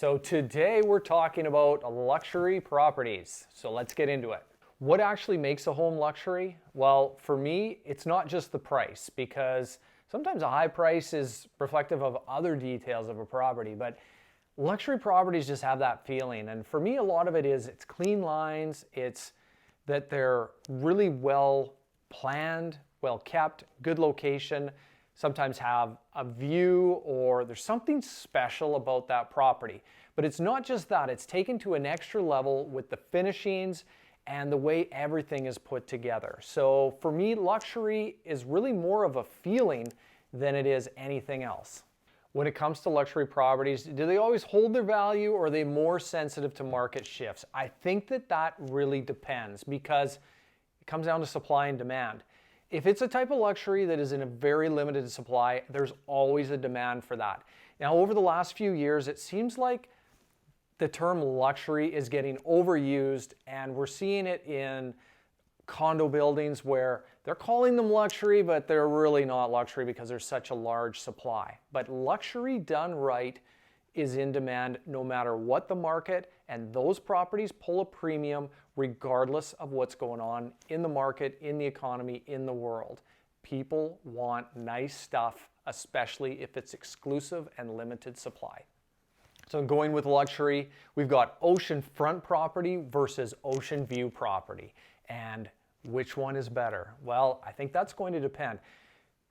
So today we're talking about luxury properties. So let's get into it. What actually makes a home luxury? Well, for me, it's not just the price, because sometimes a high price is reflective of other details of a property, but luxury properties just have that feeling. And for me, a lot of it is it's clean lines, it's that they're really well planned, well kept, good location, sometimes have a view, or there's something special about that property. But it's not just that, it's taken to an extra level with the finishings and the way everything is put together. So for me, luxury is really more of a feeling than it is anything else. When it comes to luxury properties, do they always hold their value, or are they more sensitive to market shifts? I think that really depends, because it comes down to supply and demand. If it's a type of luxury that is in a very limited supply, there's always a demand for that. Now, over the last few years, it seems like the term luxury is getting overused, and we're seeing it in condo buildings where they're calling them luxury, but they're really not luxury because there's such a large supply. But luxury done right is in demand no matter what the market, and those properties pull a premium regardless of what's going on in the market, in the economy, in the world. People want nice stuff, especially if it's exclusive and limited supply. So going with luxury, we've got oceanfront property versus ocean view property. And which one is better? Well, I think that's going to depend.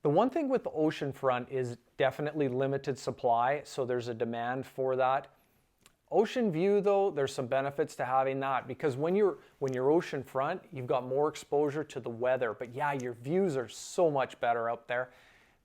The one thing with the oceanfront is definitely limited supply, so there's a demand for that. Ocean view, though, there's some benefits to having that, because when you're oceanfront, you've got more exposure to the weather. But yeah, your views are so much better out there,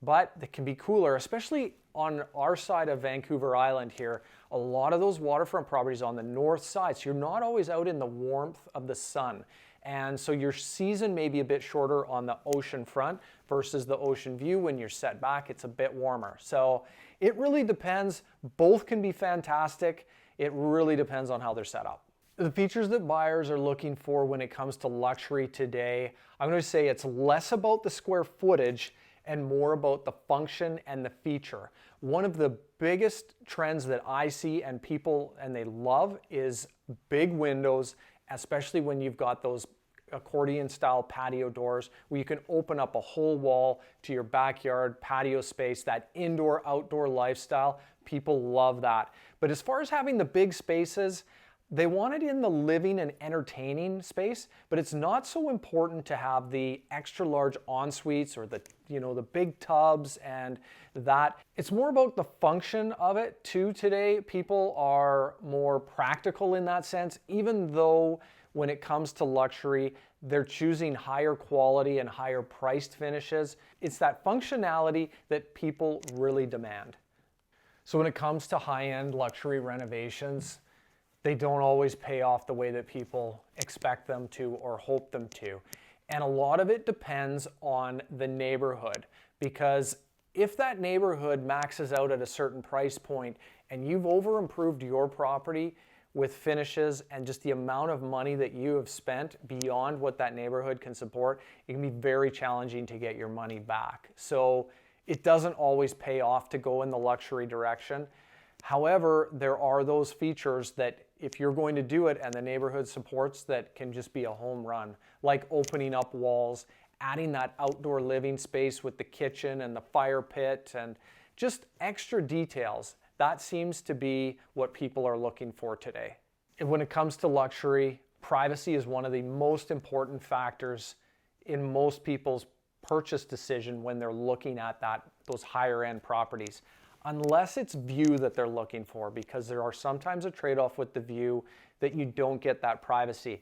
but they can be cooler, especially on our side of Vancouver Island here. A lot of those waterfront properties on the north side, so you're not always out in the warmth of the sun. And so your season may be a bit shorter on the ocean front versus the ocean view. When you're set back, it's a bit warmer. So it really depends. Both can be fantastic. It really depends on how they're set up. The features that buyers are looking for when it comes to luxury today, I'm going to say it's less about the square footage and more about the function and the feature. One of the biggest trends that I see and people and they love is big windows, especially when you've got those accordion style patio doors where you can open up a whole wall to your backyard patio space, that indoor outdoor lifestyle. People love that. But as far as having the big spaces, they want it in the living and entertaining space, but it's not so important to have the extra large en-suites or the big tubs and that. It's more about the function of it too today. People are more practical in that sense, even though when it comes to luxury, they're choosing higher quality and higher priced finishes. It's that functionality that people really demand. So when it comes to high-end luxury renovations, they don't always pay off the way that people expect them to or hope them to. And a lot of it depends on the neighborhood, because if that neighborhood maxes out at a certain price point and you've over-improved your property with finishes and just the amount of money that you have spent beyond what that neighborhood can support, it can be very challenging to get your money back. So it doesn't always pay off to go in the luxury direction. However, there are those features that if you're going to do it and the neighborhood supports, that can just be a home run, like opening up walls, adding that outdoor living space with the kitchen and the fire pit and just extra details. That seems to be what people are looking for today. And when it comes to luxury, privacy is one of the most important factors in most people's purchase decision when they're looking at those higher end properties. Unless it's view that they're looking for, because there are sometimes a trade-off with the view that you don't get that privacy.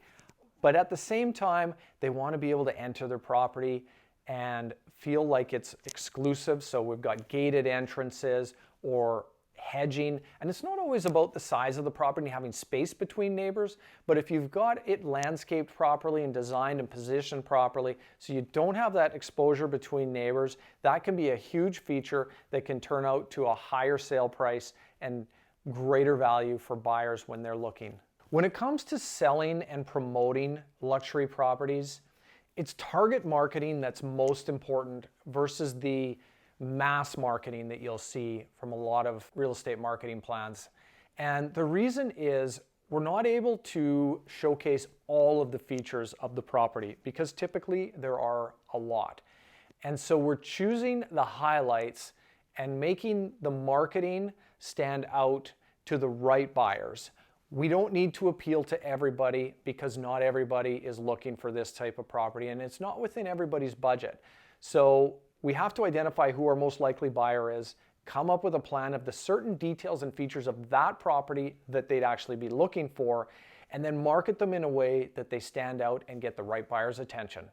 But at the same time, they want to be able to enter their property and feel like it's exclusive. So we've got gated entrances or hedging, and it's not always about the size of the property and having space between neighbors, but if you've got it landscaped properly and designed and positioned properly so you don't have that exposure between neighbors, that can be a huge feature that can turn out to a higher sale price and greater value for buyers when they're looking. When it comes to selling and promoting luxury properties, it's target marketing that's most important versus the mass marketing that you'll see from a lot of real estate marketing plans. And the reason is we're not able to showcase all of the features of the property because typically there are a lot. And so we're choosing the highlights and making the marketing stand out to the right buyers. We don't need to appeal to everybody because not everybody is looking for this type of property and it's not within everybody's budget. So we have to identify who our most likely buyer is, come up with a plan of the certain details and features of that property that they'd actually be looking for, and then market them in a way that they stand out and get the right buyer's attention.